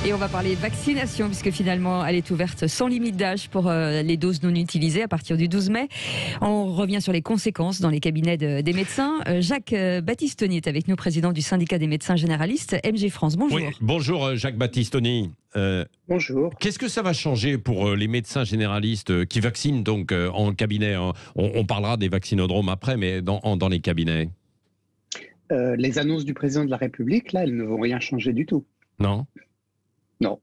Et on va parler vaccination, puisque finalement, elle est ouverte sans limite d'âge pour les doses non utilisées à partir du 12 mai. On revient sur les conséquences dans les cabinets des médecins. Jacques Battistoni est avec nous, président du syndicat des médecins généralistes, MG France. Bonjour. Oui, bonjour Jacques Battistoni. Bonjour. Qu'est-ce que ça va changer pour les médecins généralistes qui vaccinent donc en cabinet? On parlera des vaccinodromes après, mais dans les cabinets. Les annonces du président de la République, là, elles ne vont rien changer du tout. Non. Non.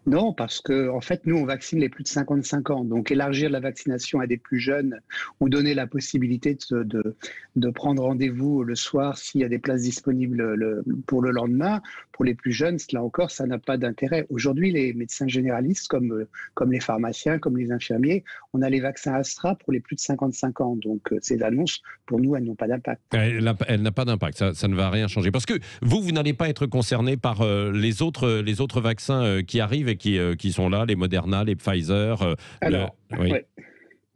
Non, parce que en fait, nous, on vaccine les plus de 55 ans. Donc, élargir la vaccination à des plus jeunes ou donner la possibilité de prendre rendez-vous le soir s'il y a des places disponibles pour le lendemain, pour les plus jeunes, là encore, ça n'a pas d'intérêt. Aujourd'hui, les médecins généralistes, comme les pharmaciens, comme les infirmiers, on a les vaccins Astra pour les plus de 55 ans. Donc, ces annonces, pour nous, elles n'ont pas d'impact. Elle n'a pas d'impact, ça ne va rien changer. Parce que vous n'allez pas être concerné par les autres vaccins qui arrivent et qui sont là, les Moderna, les Pfizer. Alors, oui.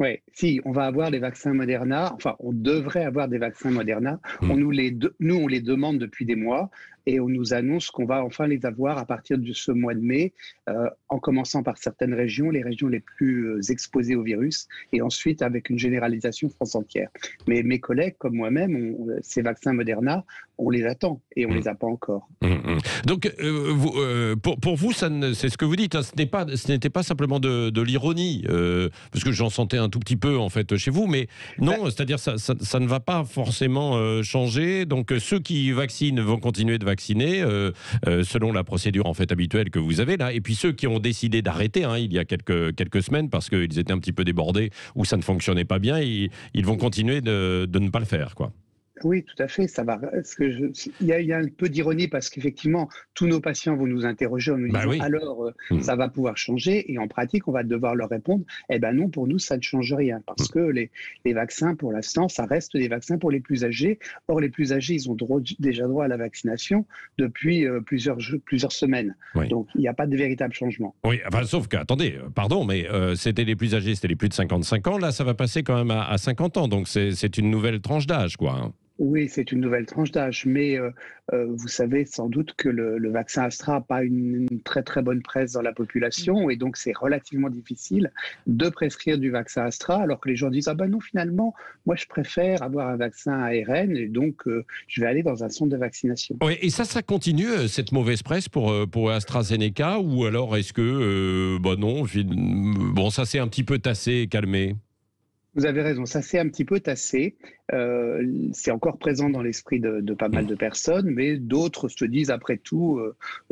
Oui, si, on va avoir des vaccins Moderna, enfin, on devrait avoir des vaccins Moderna. Nous, on les demande depuis des mois et on nous annonce qu'on va enfin les avoir à partir de ce mois de mai, en commençant par certaines régions, les régions les plus exposées au virus, et ensuite avec une généralisation France entière. Mais mes collègues, comme moi-même, ces vaccins Moderna, on les attend et on les a pas encore. Donc, pour vous, c'est ce que vous dites, hein, ce n'était pas simplement de l'ironie, parce que j'en sentais un tout petit peu en fait chez vous, mais non, c'est-à-dire ça ne va pas forcément changer. Donc, ceux qui vaccinent vont continuer de vacciner selon la procédure en fait habituelle que vous avez là, et puis ceux qui ont décidé d'arrêter il y a quelques semaines parce qu'ils étaient un petit peu débordés ou ça ne fonctionnait pas bien, ils vont continuer de ne pas le faire, quoi. Oui, tout à fait. Ça va. Il y a un peu d'ironie parce qu'effectivement, tous nos patients vont nous interroger en nous disant alors ça va pouvoir changer, et en pratique, on va devoir leur répondre non, pour nous, ça ne change rien parce que les vaccins, pour l'instant, ça reste des vaccins pour les plus âgés. Or, les plus âgés, ils ont déjà droit à la vaccination depuis plusieurs semaines. Oui. Donc, il n'y a pas de véritable changement. Oui, enfin, sauf que, attendez, pardon, mais c'était les plus âgés, c'était les plus de 55 ans. Là, ça va passer quand même à 50 ans. Donc, c'est une nouvelle tranche d'âge, quoi. Oui, c'est une nouvelle tranche d'âge, mais vous savez sans doute que le vaccin Astra n'a pas une très très bonne presse dans la population, et donc c'est relativement difficile de prescrire du vaccin Astra, alors que les gens disent « Ah ben non, finalement, moi je préfère avoir un vaccin ARN, et donc je vais aller dans un centre de vaccination. » Oui, et ça continue, cette mauvaise presse pour AstraZeneca, ou alors est-ce que, non, ça s'est un petit peu tassé et calmé? Vous avez raison, ça s'est un petit peu tassé. C'est encore présent dans l'esprit de pas mal de personnes, mais d'autres se disent après tout,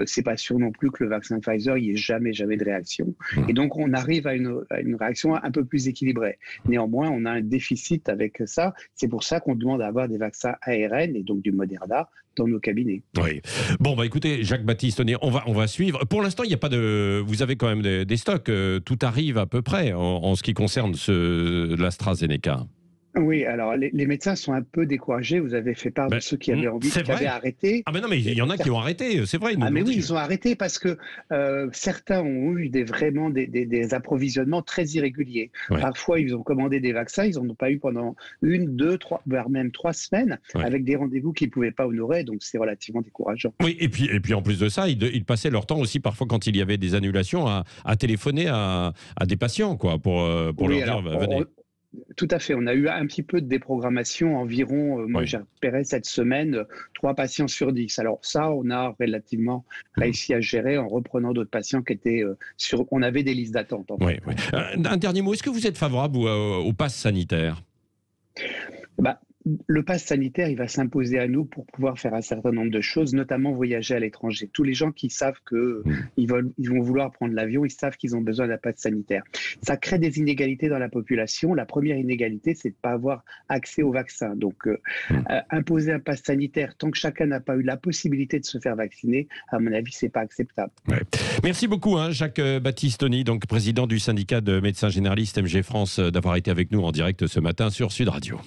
c'est pas sûr non plus que le vaccin Pfizer, il n'y ait jamais de réaction. Et donc on arrive à une réaction un peu plus équilibrée. Néanmoins, on a un déficit avec ça. C'est pour ça qu'on demande à avoir des vaccins ARN et donc du Moderna dans nos cabinets. Oui. Bon, écoutez, Jacques Battistoni, on va suivre. Pour l'instant, il n'y a pas de. Vous avez quand même des stocks. Tout arrive à peu près en ce qui concerne l'AstraZeneca. Oui, alors les médecins sont un peu découragés. Vous avez fait part de ceux qui avaient envie, qui avaient arrêté. Ah mais non, mais il y en a qui ont arrêté, c'est vrai. Mais oui, ils ont arrêté parce que certains ont eu vraiment des approvisionnements très irréguliers. Ouais. Parfois, ils ont commandé des vaccins, ils n'en ont pas eu pendant 1, 2, 3, voire même 3 semaines, avec des rendez-vous qu'ils ne pouvaient pas honorer. Donc, c'est relativement décourageant. Oui, et puis en plus de ça, ils passaient leur temps aussi, parfois, quand il y avait des annulations, à téléphoner à des patients, quoi, pour leur dire, venez. Tout à fait. On a eu un petit peu de déprogrammation environ. Moi, j'ai repéré cette semaine 3 patients sur 10. Alors ça, on a relativement réussi à gérer en reprenant d'autres patients qui étaient on avait des listes d'attente. En fait. Un dernier mot. Est-ce que vous êtes favorable au pass sanitaire ? Le pass sanitaire, il va s'imposer à nous pour pouvoir faire un certain nombre de choses, notamment voyager à l'étranger. Tous les gens qui savent qu'ils vont vouloir prendre l'avion, ils savent qu'ils ont besoin d'un pass sanitaire. Ça crée des inégalités dans la population. La première inégalité, c'est de ne pas avoir accès au vaccin. Donc, imposer un pass sanitaire tant que chacun n'a pas eu la possibilité de se faire vacciner, à mon avis, c'est pas acceptable. Ouais. Merci beaucoup, Jacques Battistoni, donc président du syndicat de médecins généralistes MG France, d'avoir été avec nous en direct ce matin sur Sud Radio.